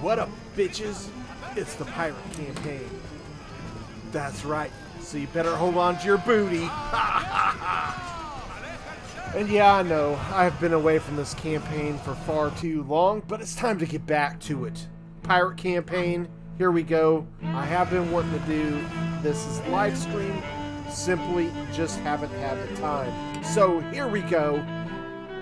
What up, bitches? It's the pirate campaign. That's right, so you better hold on to your booty. And yeah, I know, I've been away from this campaign for far too long, but it's time to get back to it. Pirate campaign, here we go. I have been wanting to do this as live stream, simply just haven't had the time. So here we go.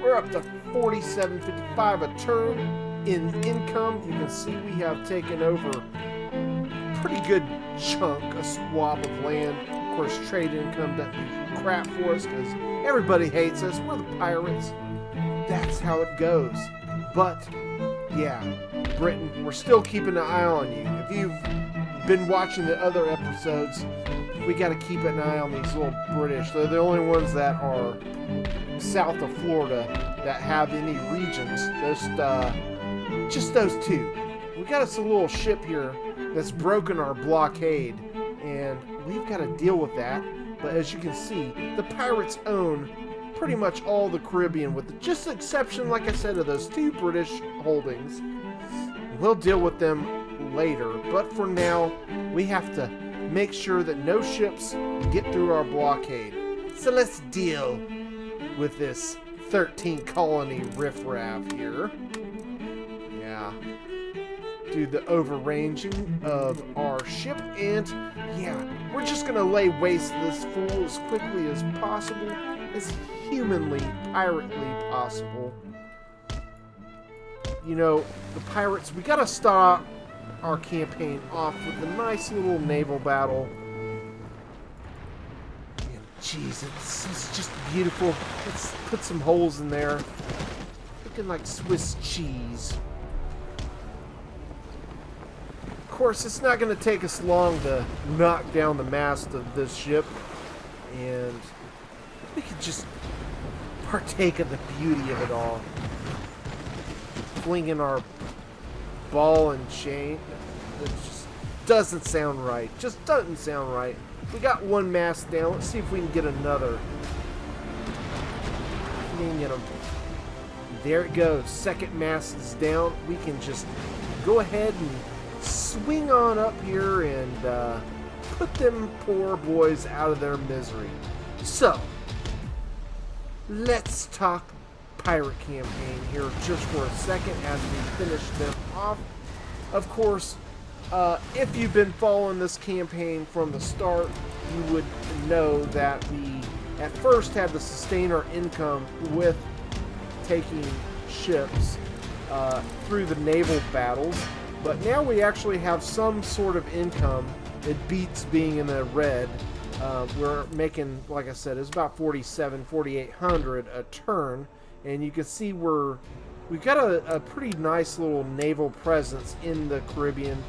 We're up to $47.55 a turn in income. You can see we have taken over a pretty good chunk, a swab of land. Of course, trade income doesn't do crap for us because everybody hates us. We're the pirates. That's how it goes. But yeah, Britain, we're still keeping an eye on you. If you've been watching the other episodes, we got to keep an eye on these little British. They're the only ones that are south of Florida that have any regions. Just those two. We got us a little ship here that's broken our blockade, and we've got to deal with that. But as you can see, the pirates own pretty much all the Caribbean, with just the exception, like I said, of those two British holdings. We'll deal with them later, but for now, we have to make sure that no ships get through our blockade. So let's deal with this 13 colony riffraff here. Yeah. Do the overranging of our ship, and yeah, we're just gonna lay waste to this fool as quickly as possible, as humanly, pirately possible. You know, the pirates, we gotta start our campaign off with a nice little naval battle. Jeez, it's just beautiful. Let's put some holes in there. Looking like Swiss cheese. Of course, it's not going to take us long to knock down the mast of this ship. And we could just partake of the beauty of it all. Flinging our ball and chain. It just doesn't sound right. Just doesn't sound right. We got one mast down. Let's see if we can get another. There it goes. Second mast is down. We can just go ahead and swing on up here and put them poor boys out of their misery. So, let's talk pirate campaign here just for a second as we finish them off. Of course, if you've been following this campaign from the start, you would know that we at first had to sustain our income with taking ships through the naval battles, but now we actually have some sort of income. It beats being in the red. We're making, like I said, it's about 4,800 a turn, and you can see we've got a pretty nice little naval presence in the Caribbean.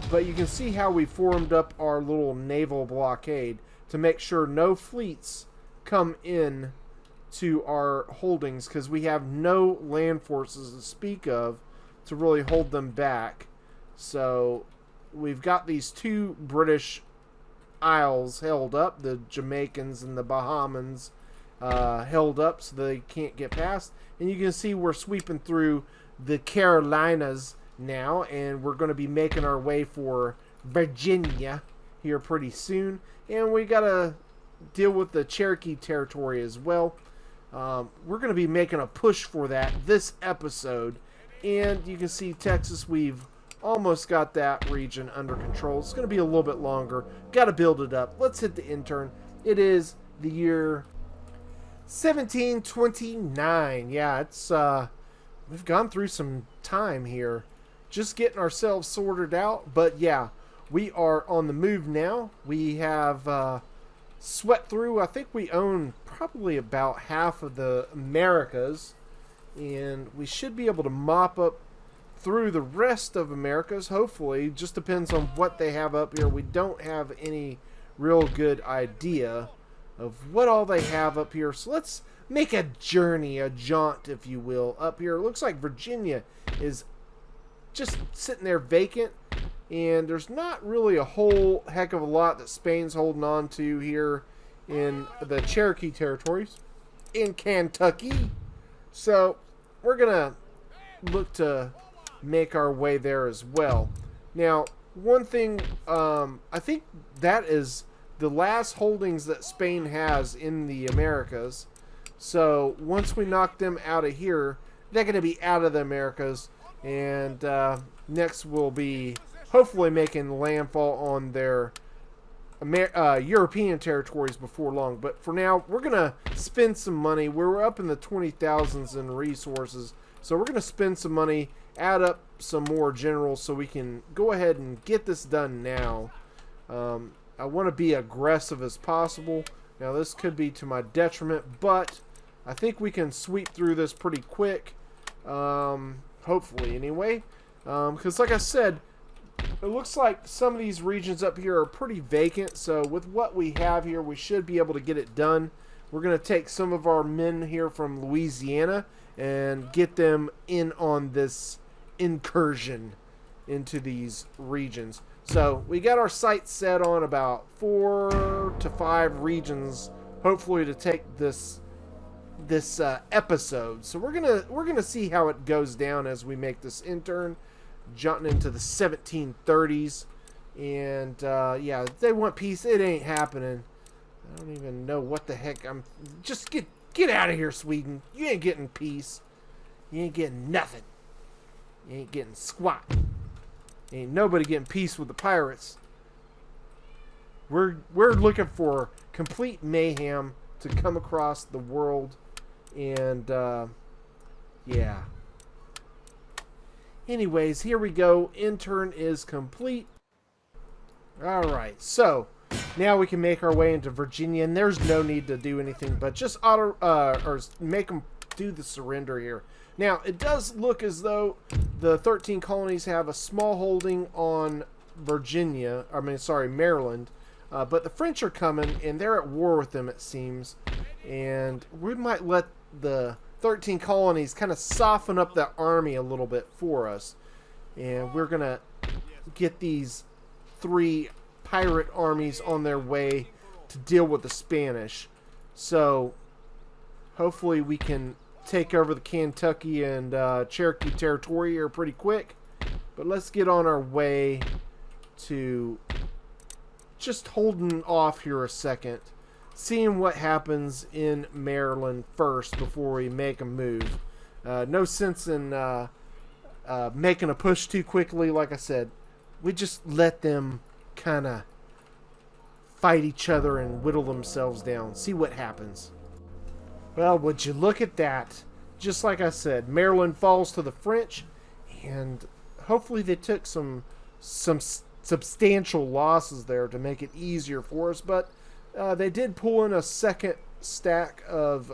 But you can see how we formed up our little naval blockade to make sure no fleets come in to our holdings, because we have no land forces to speak of to really hold them back. So we've got these two British isles held up, the Jamaicans and the Bahamans held up so they can't get past. And you can see we're sweeping through the Carolinas now, and we're going to be making our way for Virginia here pretty soon, and we got to deal with the Cherokee Territory as well. We're going to be making a push for that this episode, and you can see Texas, we've almost got that region under control. It's going to be a little bit longer. Got to build it up. Let's hit the intern. It is the year 1729. Yeah, it's we've gone through some time here, just getting ourselves sorted out. But yeah, we are on the move now. We have swept through, I think we own probably about half of the Americas, and we should be able to mop up through the rest of Americas, hopefully. Just depends on what they have up here. We don't have any real good idea of what all they have up here, so let's make a journey, a jaunt, if you will, up here. It looks like Virginia is just sitting there vacant, and there's not really a whole heck of a lot that Spain's holding on to here in the Cherokee Territories in Kentucky. So we're gonna look to make our way there as well. Now, one thing, I think that is the last holdings that Spain has in the Americas. So once we knock them out of here, they're going to be out of the Americas. And next we'll be hopefully making landfall on their European territories before long. But for now, we're going to spend some money. We're up in the 20,000s in resources. So we're going to spend some money, add up some more generals so we can go ahead and get this done now. I want to be aggressive as possible. Now this could be to my detriment, but I think we can sweep through this pretty quick. Hopefully anyway. Because like I said, it looks like some of these regions up here are pretty vacant. So with what we have here, we should be able to get it done. We're going to take some of our men here from Louisiana and get them in on this incursion into these regions. So we got our sights set on about 4 to 5 regions, hopefully, to take this episode. So we're gonna see how it goes down as we make this intern, jumping into the 1730s, and yeah, if they want peace, it ain't happening. I don't even know what the heck I'm. Just get out of here, Sweden. You ain't getting peace. You ain't getting nothing. You ain't getting squat. Ain't nobody getting peace with the pirates. We're looking for complete mayhem to come across the world, and yeah. Anyways, here we go. Intern is complete. All right, so now we can make our way into Virginia, and there's no need to do anything but just or make them do the surrender here. Now, it does look as though the 13 colonies have a small holding on Maryland. But the French are coming, and they're at war with them, it seems. And we might let the 13 colonies kind of soften up that army a little bit for us. And we're going to get these 3 pirate armies on their way to deal with the Spanish. So, hopefully we can take over the Kentucky and Cherokee Territory here pretty quick. But let's get on our way to just holding off here a second, seeing what happens in Maryland first before we make a move. No sense in making a push too quickly. Like I said, we just let them kind of fight each other and whittle themselves down. See what happens. Well, would you look at that? Just like I said, Maryland falls to the French, and hopefully they took some substantial losses there to make it easier for us. But they did pull in a second stack of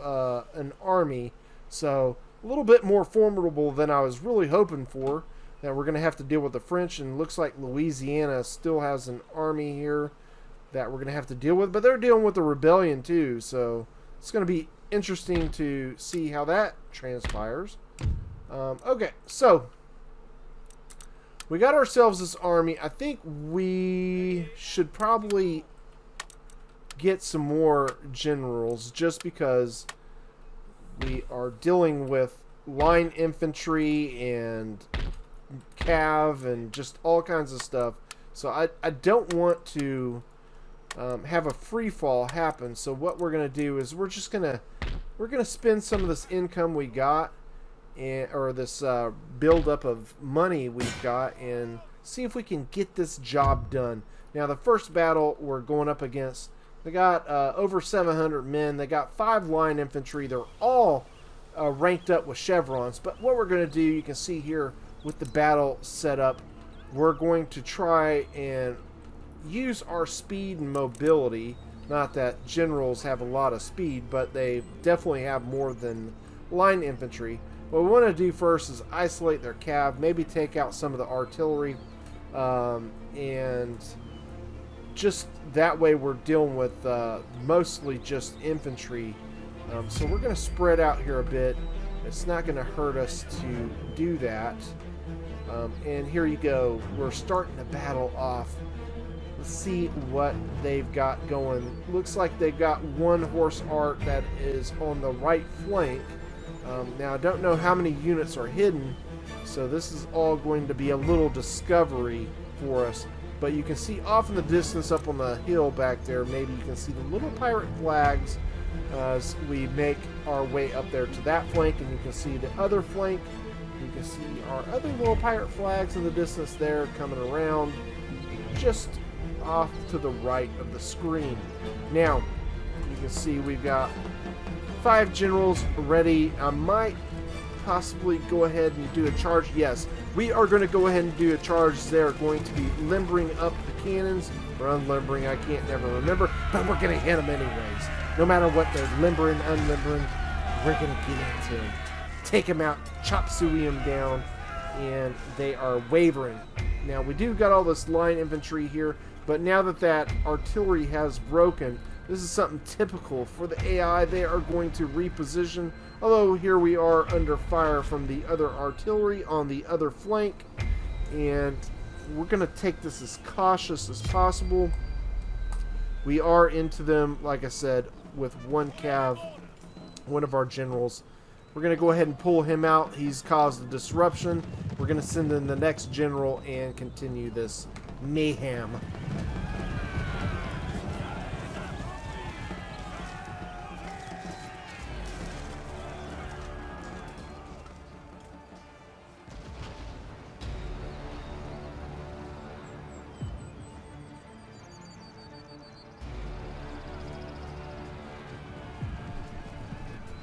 an army, so a little bit more formidable than I was really hoping for. That we're going to have to deal with the French, and looks like Louisiana still has an army here that we're going to have to deal with. But they're dealing with the rebellion too, so it's going to be interesting to see how that transpires. Okay, so we got ourselves this army. I think we should probably get some more generals, just because we are dealing with line infantry and cav and just all kinds of stuff. So I don't want to have a free fall happen. So what we're gonna do is we're gonna spend some of this income we got, or this build up of money we've got, and see if we can get this job done. Now the first battle we're going up against, they got over 700 men. They got 5 line infantry. They're all ranked up with chevrons. But what we're going to do, you can see here with the battle set up, we're going to try and use our speed and mobility. Not that generals have a lot of speed, but they definitely have more than line infantry. What we want to do first is isolate their cav, maybe take out some of the artillery, and just that way we're dealing with mostly just infantry. So we're going to spread out here a bit. It's not going to hurt us to do that. And here you go. We're starting the battle off. Let's see what they've got going. Looks like they've got 1 horse art that is on the right flank. Now I don't know how many units are hidden So this is all going to be a little discovery for us. But you can see off in the distance up on the hill back there, maybe you can see the little pirate flags as we make our way up there to that flank, and you can see the other flank. You can see our other little pirate flags in the distance there coming around just off to the right of the screen. Now, you can see we've got 5 generals ready. I might possibly go ahead and do a charge. Yes, we are going to go ahead and do a charge. They're going to be limbering up the cannons, or unlimbering, I can't never remember, but we're going to hit them anyways. No matter what they're limbering, unlimbering, we're going to get into them. Take them out, chop suey them down, and they are wavering. Now, we do got all this line infantry here, but now that that artillery has broken, this is something typical for the AI. They are going to reposition, although here we are under fire from the other artillery on the other flank, and we're going to take this as cautious as possible. We are into them, like I said, with 1 cav, one of our generals. We're going to go ahead and pull him out. He's caused a disruption. We're going to send in the next general and continue this mayhem.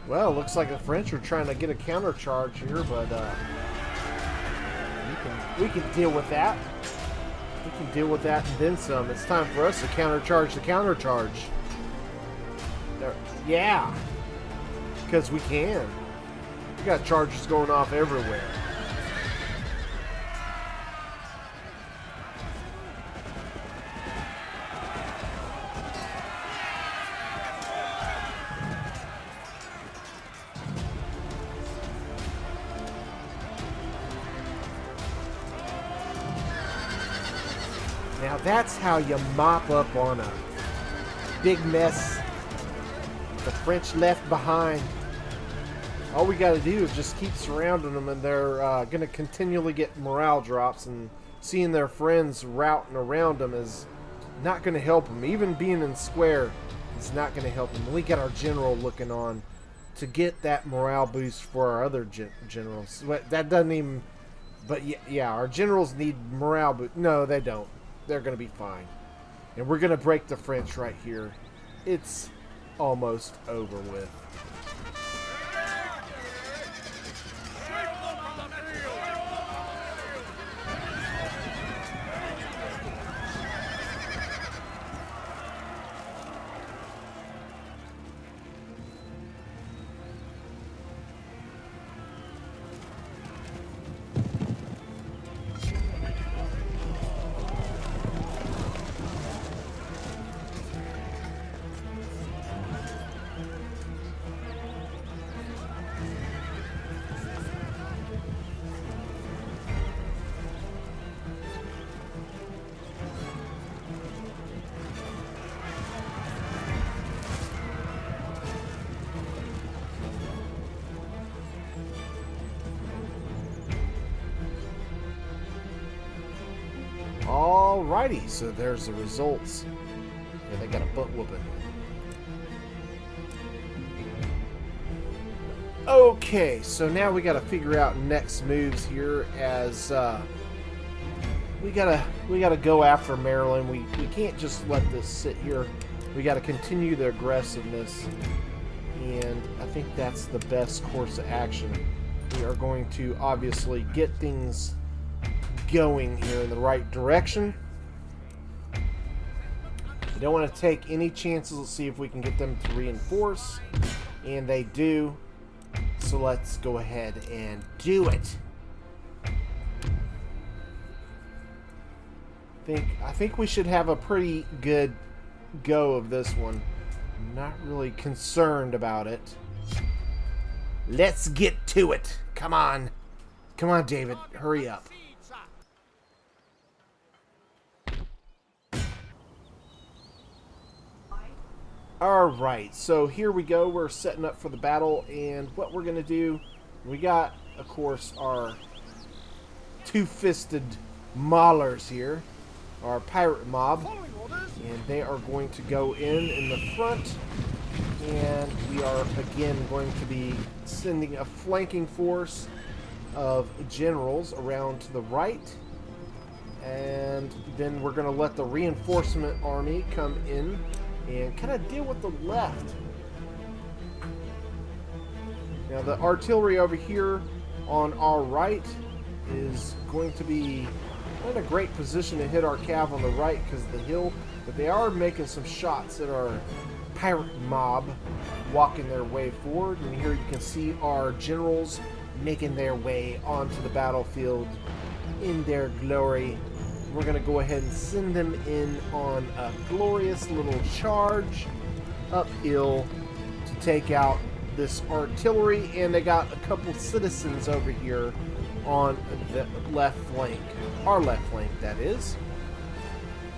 Well, looks like the French are trying to get a countercharge here, but we can deal with that. We can deal with that and then some. It's time for us to countercharge the countercharge. Yeah, because we can. We got charges going off everywhere. Now that's how you mop up on a big mess the French left behind. All we got to do is just keep surrounding them, and they're going to continually get morale drops, and seeing their friends routing around them is not going to help them. Even being in square is not going to help them. We got our general looking on to get that morale boost for our other generals. That doesn't even... But yeah, our generals need morale boost. No, they don't. They're going to be fine. And we're going to break the French right here. It's almost over with. Alrighty, so there's the results. Yeah, they got a butt whooping. Okay, so now we got to figure out next moves here, as we gotta go after Maryland. We can't just let this sit here. We got to continue the aggressiveness, and I think that's the best course of action. We are going to obviously get things going here in the right direction. We don't want to take any chances. Let's see if we can get them to reinforce, and they do. So let's go ahead and do it. I think we should have a pretty good go of this one. I'm not really concerned about it. Let's get to it. Come on. Come on, David. Hurry up. Alright, so here we go. We're setting up for the battle, and what we're going to do, we got, of course, our two-fisted maulers here, our pirate mob, and they are going to go in the front, and we are again going to be sending a flanking force of generals around to the right, and then we're going to let the reinforcement army come in and kind of deal with the left. Now the artillery over here on our right is going to be not in a great position to hit our cav on the right because of the hill, but they are making some shots at our pirate mob walking their way forward. And here you can see our generals making their way onto the battlefield in their glory. We're going to go ahead and send them in on a glorious little charge uphill to take out this artillery, and they got a couple citizens over here on the left flank, our left flank that is.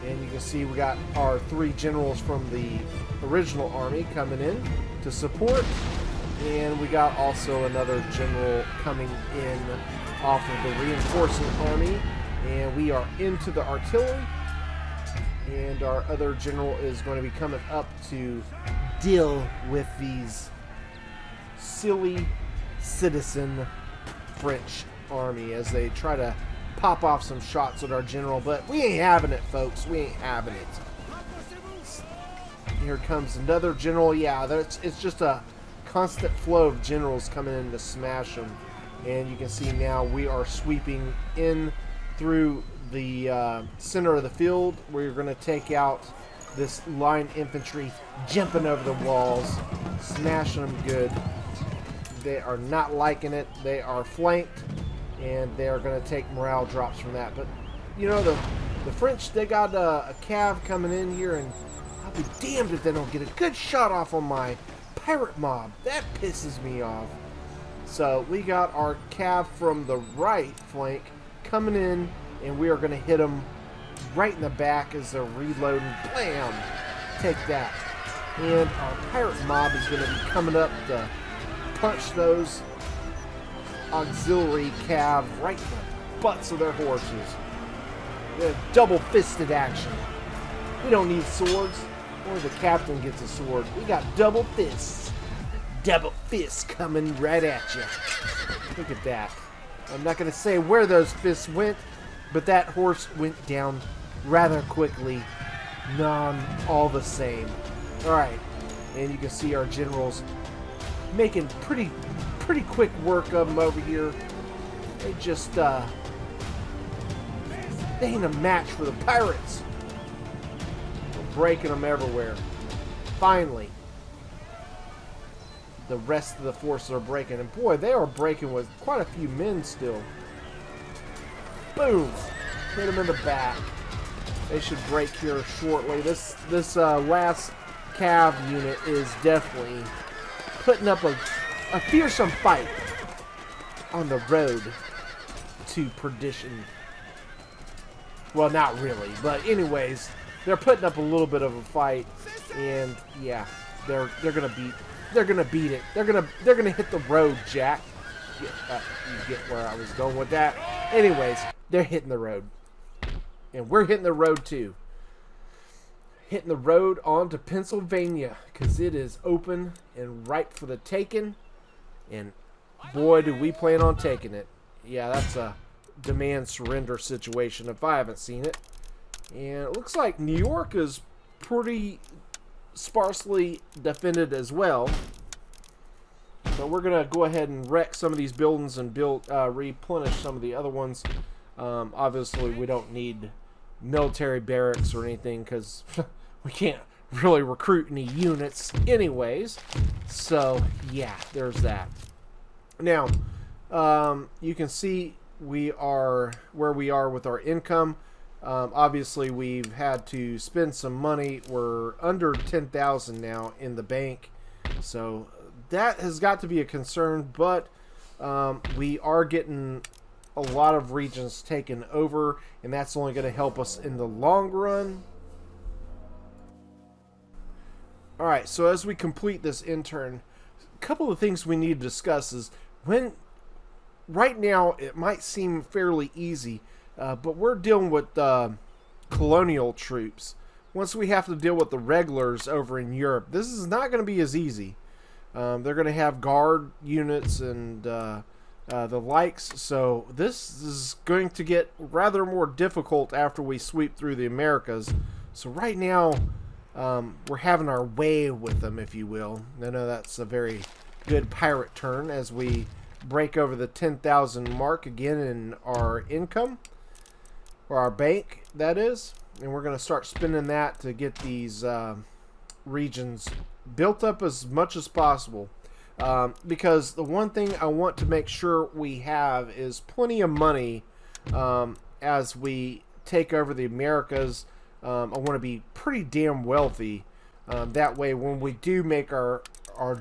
And you can see we got our three generals from the original army coming in to support, and we got also another general coming in off of the reinforcing army, and we are into the artillery, and our other general is going to be coming up to deal with these silly citizen French army as they try to pop off some shots at our general, but we ain't having it, folks. We ain't having it. Here comes another general. Yeah, it's just a constant flow of generals coming in to smash them, and you can see now we are sweeping in through the center of the field. We're going to take out this line infantry, jumping over the walls, smashing them good. They are not liking it. They are flanked, and they are going to take morale drops from that. But, you know, the French, they got a cav coming in here, and I'll be damned if they don't get a good shot off on my pirate mob. That pisses me off. So we got our cav from the right flank coming in, and we are going to hit them right in the back as they're reloading. Blam! Take that. And our pirate mob is going to be coming up to punch those auxiliary cav right in the butts of their horses. They're double-fisted action. We don't need swords. Only the captain gets a sword. We got double fists. Double fists coming right at you. Look at that. I'm not going to say where those fists went, but that horse went down rather quickly. None all the same. Alright. And you can see our generals making pretty quick work of them over here. They just they ain't a match for the pirates. We're breaking them everywhere. Finally, the rest of the forces are breaking, and boy, they are breaking with quite a few men still. Boom! Hit them in the back. They should break here shortly. This last cav unit is definitely putting up a fearsome fight on the road to perdition. Well, not really, but anyways, they're putting up a little bit of a fight, and yeah, they're gonna beat it. They're gonna hit the road, Jack. You get where I was going with that. Anyways, they're hitting the road, and we're hitting the road too. Hitting the road onto Pennsylvania, because it is open and ripe for the taking, and boy, do we plan on taking it. Yeah, that's a demand surrender situation if I haven't seen it. And it looks like New York is pretty sparsely defended as well. So we're going to go ahead and wreck some of these buildings and replenish some of the other ones. Obviously, we don't need military barracks or anything because we can't really recruit any units anyways. So, yeah, there's that. Now, you can see we are where we are with our income. Obviously, we've had to spend some money. We're under 10,000 now in the bank. So that has got to be a concern, but we are getting a lot of regions taken over, and that's only going to help us in the long run. Alright, so as we complete this intern, a couple of things we need to discuss is when right now it might seem fairly easy, but we're dealing with colonial troops. Once we have to deal with the regulars over in Europe, this is not going to be as easy. They're going to have guard units and the likes, so this is going to get rather more difficult after we sweep through the Americas. So right now, we're having our way with them, if you will. I know that's a very good pirate turn as we break over the 10,000 mark again in our income, or our bank, that is. And we're going to start spending that to get these regions built up as much as possible. Because the one thing I want to make sure we have is plenty of money as we take over the Americas. I want to be pretty damn wealthy. That way, when we do make our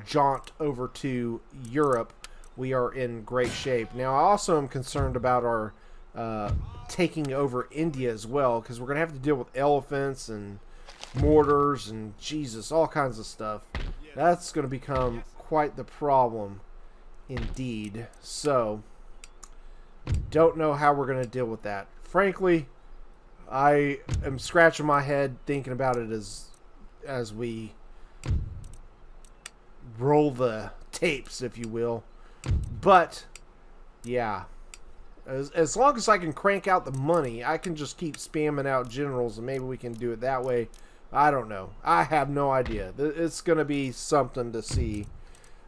jaunt over to Europe, we are in great shape. Now, I also am concerned about our taking over India as well, because we're going to have to deal with elephants and mortars and Jesus, all kinds of stuff. That's going to become quite the problem indeed. So, don't know how we're going to deal with that. Frankly, I am scratching my head thinking about it as we roll the tapes, if you will. But, yeah. As long as I can crank out the money, I can just keep spamming out generals, and maybe we can do it that way. I don't know. I have no idea. It's going to be something to see.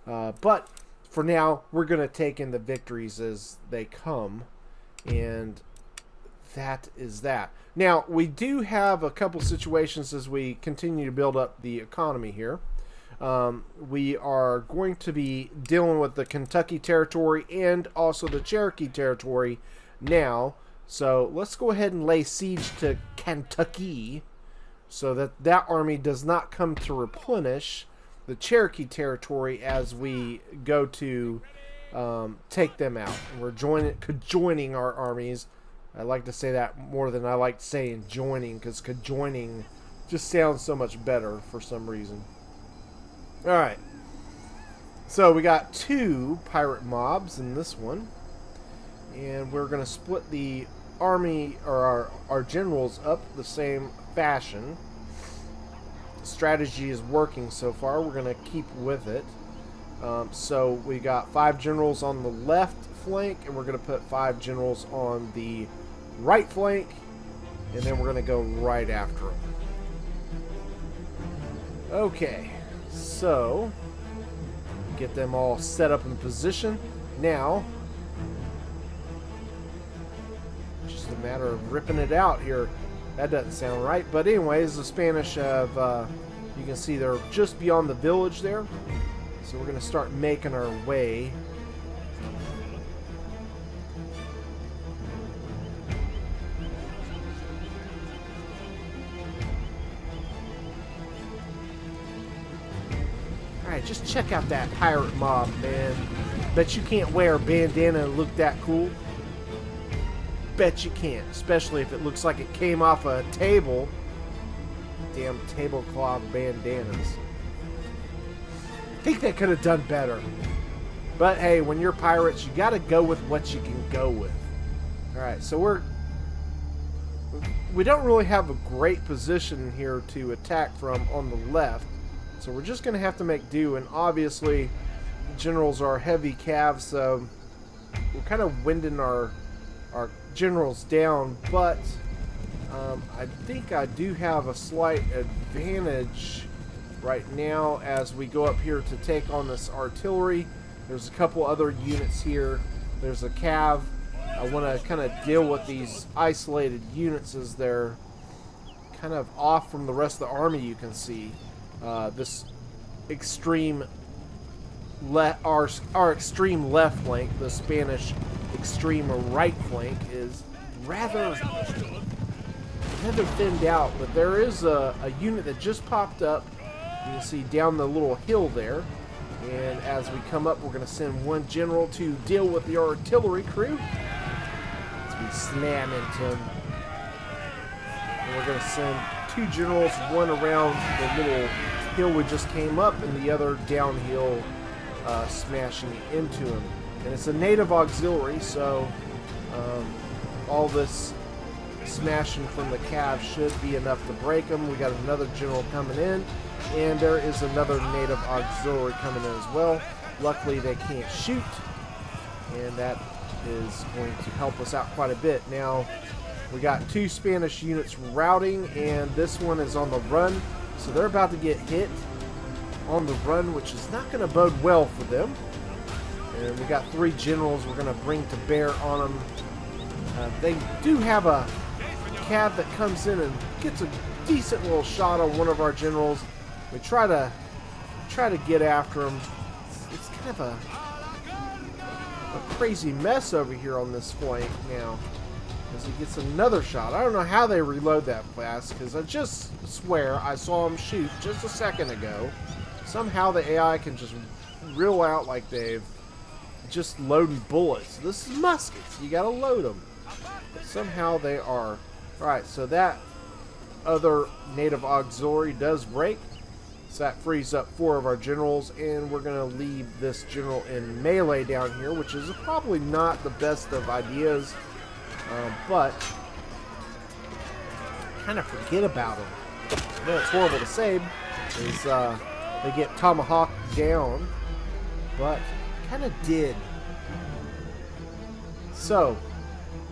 But for now, we're going to take in the victories as they come. And that is that. Now, we do have a couple situations as we continue to build up the economy here. We are going to be dealing with the Kentucky Territory and also the Cherokee Territory now. So let's go ahead and lay siege to Kentucky so that that army does not come to replenish the Cherokee Territory as we go to take them out. We're conjoining our armies. I like to say that more than I like saying joining, because conjoining just sounds so much better for some reason. Alright, so we got 2 pirate mobs in this one, and we're going to split the army, or our generals, up the same fashion. The strategy is working so far. We're going to keep with it. So we got 5 generals on the left flank, and we're going to put 5 generals on the right flank, and then we're going to go right after them. Okay. So, get them all set up in position. Now, just a matter of ripping it out here. That doesn't sound right. But anyways, the Spanish have, you can see they're just beyond the village there. So we're going to start making our way. Alright, just check out that pirate mob, man. Bet you can't wear a bandana and look that cool. Bet you can't. Especially if it looks like it came off a table. Damn tablecloth bandanas. I think they could have done better. But hey, when you're pirates, you gotta go with what you can go with. Alright, so we don't really have a great position here to attack from on the left. So we're just going to have to make do, and obviously generals are heavy cav, so we're kind of winding our generals down, but I think I do have a slight advantage right now as we go up here to take on this artillery. There's a couple other units here. There's a cav. I want to kind of deal with these isolated units as they're kind of off from the rest of the army, you can see. This extreme our extreme left flank, the Spanish extreme right flank, is rather thinned out, but there is a unit that just popped up. You can see down the little hill there, and as we come up, we're going to send 1 general to deal with the artillery crew as we slam into them. And we're going to send 2 generals, one around the little hill we just came up, and the other downhill, smashing into him. And it's a native auxiliary, so all this smashing from the cav should be enough to break them. We got another general coming in, and there is another native auxiliary coming in as well. Luckily, they can't shoot, and that is going to help us out quite a bit. Now, we got 2 Spanish units routing, and this one is on the run, so they're about to get hit on the run, which is not going to bode well for them. And we got 3 generals we're going to bring to bear on them. They do have a cav that comes in and gets a decent little shot on one of our generals. We try to get after him. It's kind of a crazy mess over here on this flank now, as he gets another shot. I don't know how they reload that fast, because I just swear I saw him shoot just a second ago. Somehow the AI can just reel out like they've just loading bullets. This is muskets. You gotta load them. But somehow they are. Alright, so that other native auxiliary does break. So that frees up 4 of our generals, and we're going to leave this general in melee down here, which is probably not the best of ideas, but kind of forget about them. I know it's horrible to say, is they get tomahawked down, but kind of did. So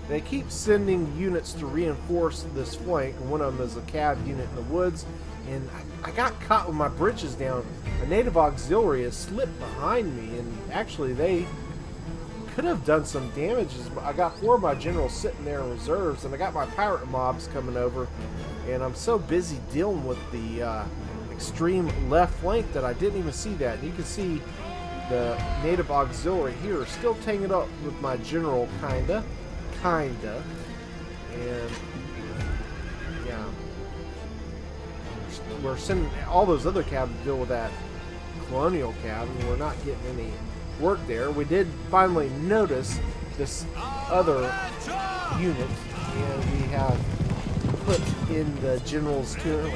they keep sending units to reinforce this flank, and one of them is a cav unit in the woods, and I got caught with my britches down. A native auxiliary has slipped behind me, and actually they could have done some damages. I got 4 of my generals sitting there in reserves, and I got my pirate mobs coming over, and I'm so busy dealing with the extreme left flank that I didn't even see that. And you can see the native auxiliary here still taking it up with my general, kinda, and yeah, we're sending all those other cav to deal with that colonial cav, and we're not getting any work there. We did finally notice this other unit, and we have put in the generals to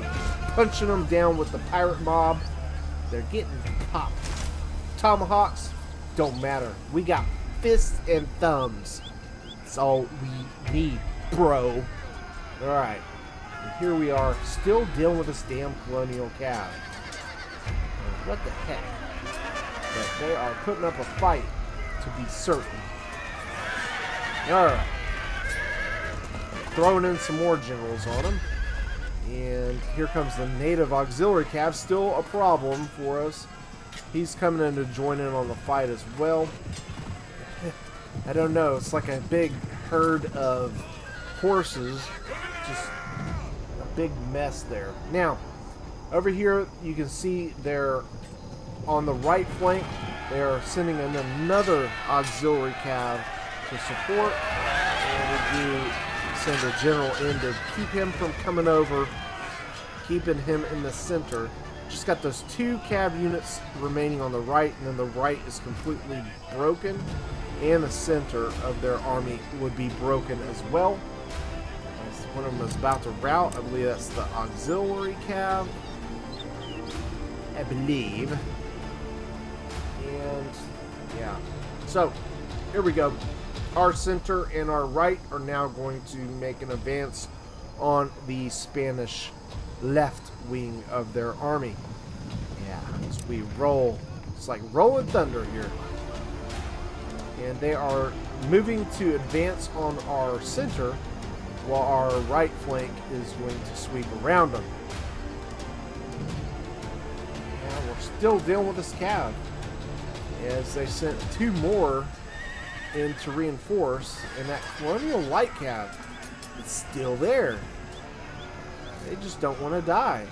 punching them down with the pirate mob. They're getting popped. Tomahawks don't matter. We got fists and thumbs. That's all we need, bro. Alright. Here we are, still dealing with this damn colonial cav. What the heck? But they are putting up a fight, to be certain. Alright. Throwing in some more generals on them. And here comes the native auxiliary cav, still a problem for us. He's coming in to join in on the fight as well. I don't know, it's like a big herd of horses. Just a big mess there. Now, over here you can see they're on the right flank. They're sending in another auxiliary cav to support. And we do send a general in to keep him from coming over, keeping him in the center. Just got those 2 cav units remaining on the right, and then the right is completely broken, and the center of their army would be broken as well. As one of them is about to rout. I believe that's the auxiliary cav. I believe. And yeah. So here we go. Our center and our right are now going to make an advance on the Spanish left wing of their army. Yeah, as we roll. It's like rolling thunder here. And they are moving to advance on our center, while our right flank is going to sweep around them. Now we're still dealing with this cav, as they sent 2 more in to reinforce, and that colonial light cav, it's still there. They just don't want to die.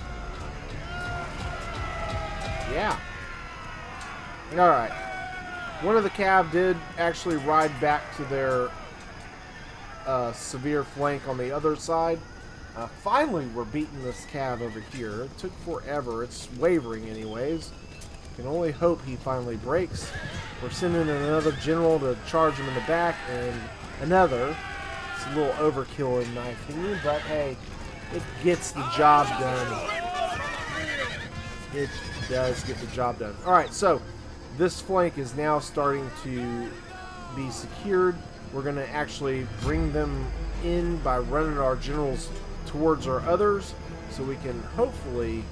Yeah. Alright. One of the cav did actually ride back to their severe flank on the other side. Finally, we're beating this cav over here. It took forever. It's wavering anyways. Can only hope he finally breaks. We're sending in another general to charge him in the back, and another. It's a little overkill in my opinion, but hey, it gets the job done. It does get the job done. Alright, so this flank is now starting to be secured. We're going to actually bring them in by running our generals towards our others, so we can hopefully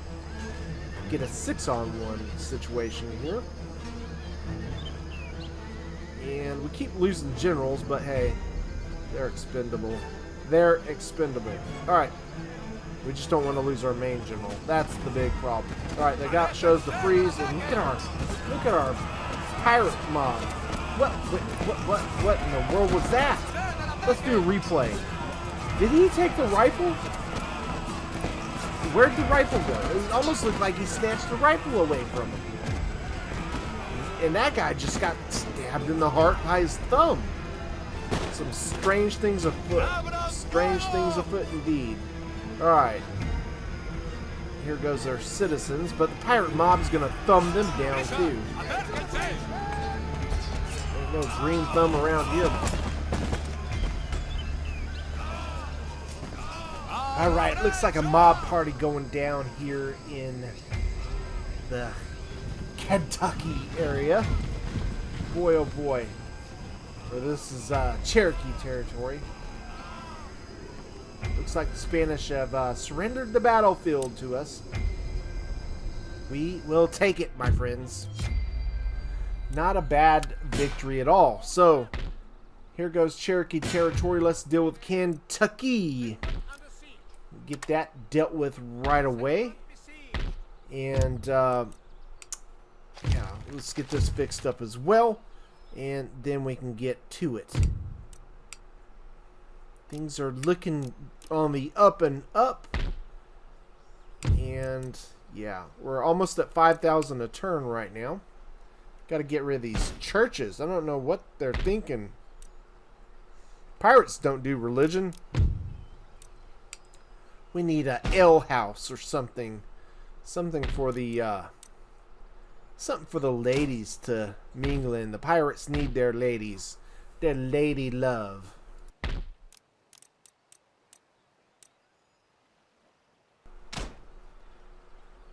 get a 6-on-1 situation here. And we keep losing generals, but hey, they're expendable. They're expendable. Alright. We just don't want to lose our main general. That's the big problem. Alright, they shows the freeze, and look at our pirate mob. What in the world was that? Let's do a replay. Did he take the rifle? Where'd the rifle go? It almost looked like he snatched the rifle away from him. And that guy just got stabbed in the heart by his thumb. Some strange things afoot. Strange things afoot indeed. Alright. Here goes our citizens, but the pirate mob's gonna thumb them down too. Ain't no green thumb around here. Alright, looks like a mob party going down here in the Kentucky area. Boy, oh boy. Or this is Cherokee Territory. Looks like the Spanish have surrendered the battlefield to us. We will take it, my friends. Not a bad victory at all. So, here goes Cherokee Territory. Let's deal with Kentucky. Get that dealt with right away. And, yeah, let's get this fixed up as well. And then we can get to it. Things are looking on the up and up. And, yeah, we're almost at 5,000 a turn right now. Got to get rid of these churches. I don't know what they're thinking. Pirates don't do religion. We need a ale house or something. Something for the ladies to mingle in. The pirates need their ladies. Their lady love.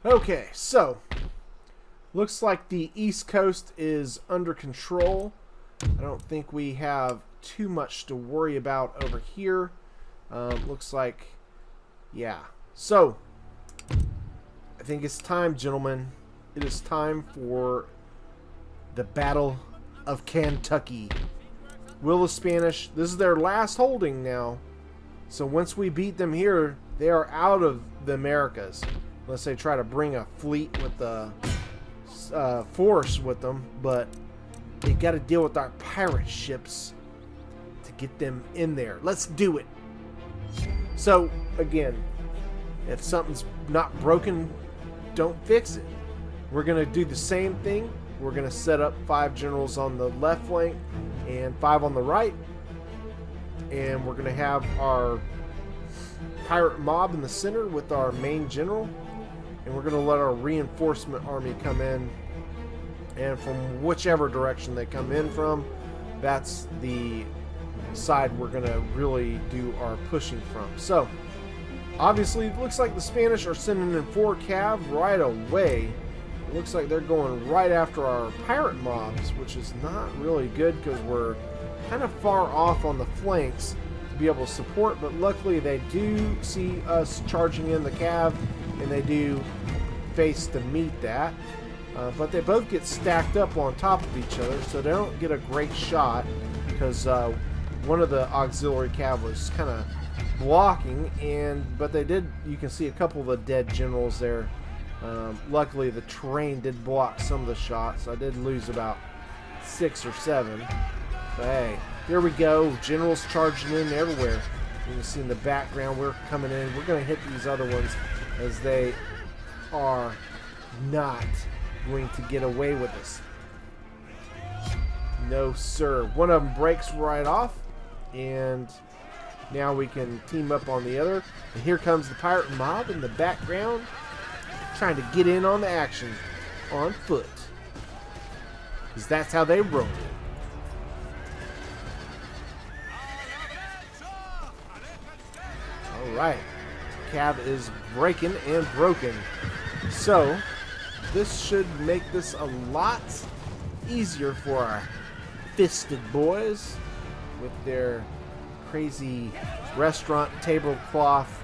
Okay, so looks like the East Coast is under control. I don't think we have too much to worry about over here. Looks like, yeah. So, I think it's time, gentlemen. It is time for the Battle of Kentucky. Will the Spanish, this is their last holding now. So once we beat them here, they are out of the Americas. Unless they try to bring a fleet with the force with them. But they got to deal with our pirate ships to get them in there. Let's do it. So, again, if something's not broken, don't fix it. We're going to do the same thing. We're going to set up 5 generals on the left flank and 5 on the right. And we're going to have our pirate mob in the center with our main general. And we're going to let our reinforcement army come in. And from whichever direction they come in from, that's the side we're going to really do our pushing from. So, obviously, it looks like the Spanish are sending in 4 cav right away. It looks like they're going right after our pirate mobs, which is not really good because we're kind of far off on the flanks to be able to support. But luckily, they do see us charging in the cav, and they do face to meet that. But they both get stacked up on top of each other, so they don't get a great shot because one of the auxiliary cav was kind of blocking, but they did, you can see a couple of the dead generals there. Luckily the terrain did block some of the shots. I did lose about 6 or 7. But hey, here we go. Generals charging in everywhere. You can see in the background we're coming in. We're going to hit these other ones as they are not going to get away with us. No sir. One of them breaks right off, and now we can team up on the other. And here comes the pirate mob in the background, trying to get in on the action on foot, because that's how they roll. Alright, cav is breaking and broken, so this should make this a lot easier for our fisted boys with their crazy restaurant tablecloth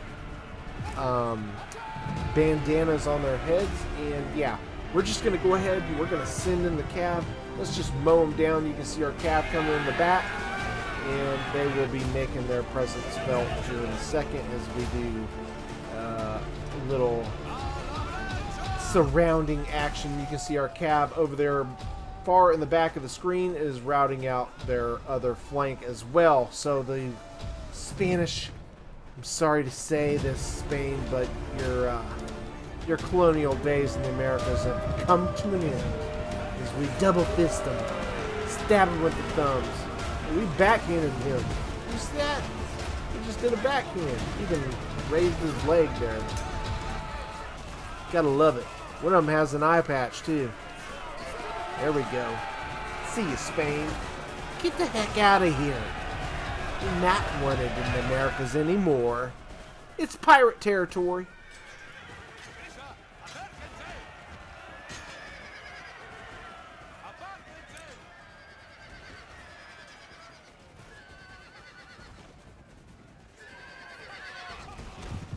bandanas on their heads. And yeah, we're just going to go ahead and we're going to send in the cav. Let's just mow them down. You can see our cav coming in the back, and they will be making their presence felt here in a second as we do little surrounding action. You can see our cav over there far in the back of the screen is routing out their other flank as well. So the Spanish, I'm sorry to say this, Spain, but your colonial days in the Americas have come to an end as we double fist them, stab him with the thumbs. We backhanded him. You see that? He just did a backhand. Even raised his leg there. Gotta love it. One of them has an eye patch too. There we go. See you, Spain. Get the heck out of here. You're not wanted in the Americas anymore. It's pirate territory.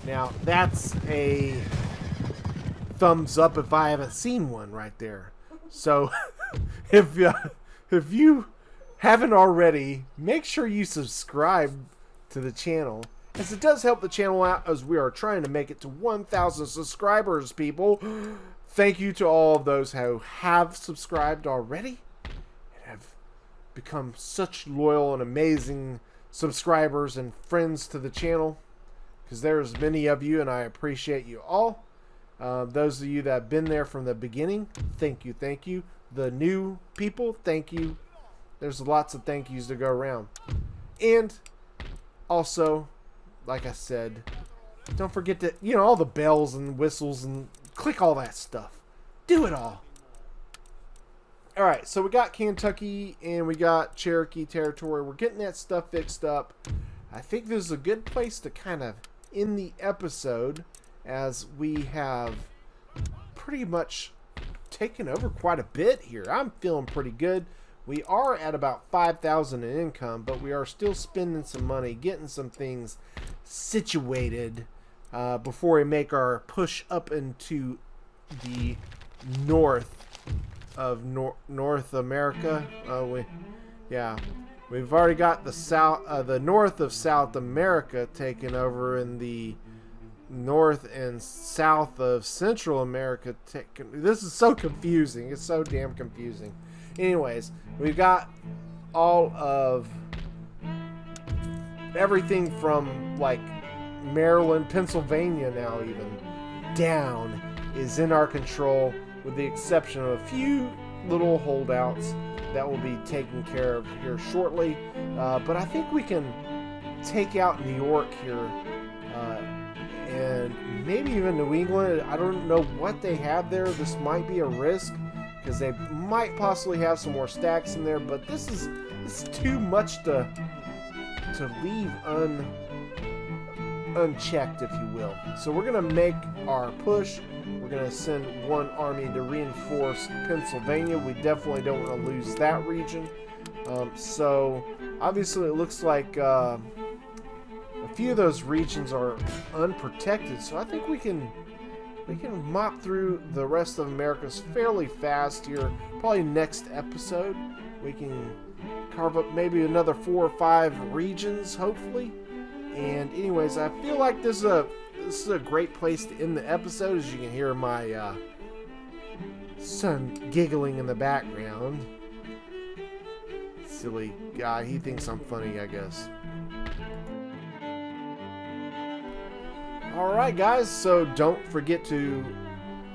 Now, that's a thumbs up if I haven't seen one right there. So, if you haven't already, make sure you subscribe to the channel, as it does help the channel out as we are trying to make it to 1,000 subscribers, people. Thank you to all of those who have subscribed already and have become such loyal and amazing subscribers and friends to the channel, because there's many of you and I appreciate you all. Those of you that have been there from the beginning, thank you, thank you. The new people, thank you. There's lots of thank yous to go around. And also, like I said, don't forget to, all the bells and whistles and click all that stuff. Do it all. Alright, so we got Kentucky and we got Cherokee Territory. We're getting that stuff fixed up. I think this is a good place to kind of end the episode, as we have pretty much taken over quite a bit here. I'm feeling pretty good. We are at about 5,000 in income, but we are still spending some money, getting some things situated before we make our push up into the north of North America. We've already got the north of South America taken over, and the north and south of Central America taken. This is so confusing. It's so damn confusing. Anyways, we've got all of everything from like Maryland, Pennsylvania now even down is in our control, with the exception of a few little holdouts that will be taken care of here shortly. But I think we can take out New York here, and maybe even New England. I don't know what they have there. This might be a risk, because they might possibly have some more stacks in there, but this is too much to leave unchecked, if you will. So we're gonna make our push. We're gonna send one army to reinforce Pennsylvania. We definitely don't want to lose that region. So obviously it looks like a few of those regions are unprotected. So I think we can mop through the rest of Americas fairly fast here. Probably next episode we can carve up maybe another 4 or 5 regions, hopefully. And anyways, I feel like this is a great place to end the episode, as you can hear my son giggling in the background. Silly guy, he thinks I'm funny, I guess. Alright guys, so don't forget to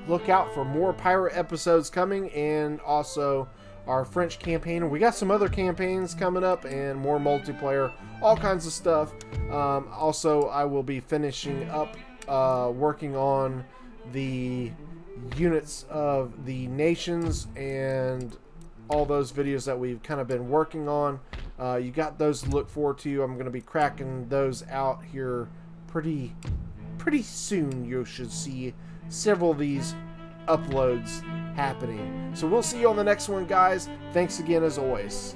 look out for more pirate episodes coming, and also our French campaign. We got some other campaigns coming up and more multiplayer, all kinds of stuff. Also, I will be finishing up working on the units of the nations and all those videos that we've kind of been working on. You got those to look forward to. I'm going to be cracking those out here pretty soon. You should see several of these uploads happening. So we'll see you on the next one, guys. Thanks again as always.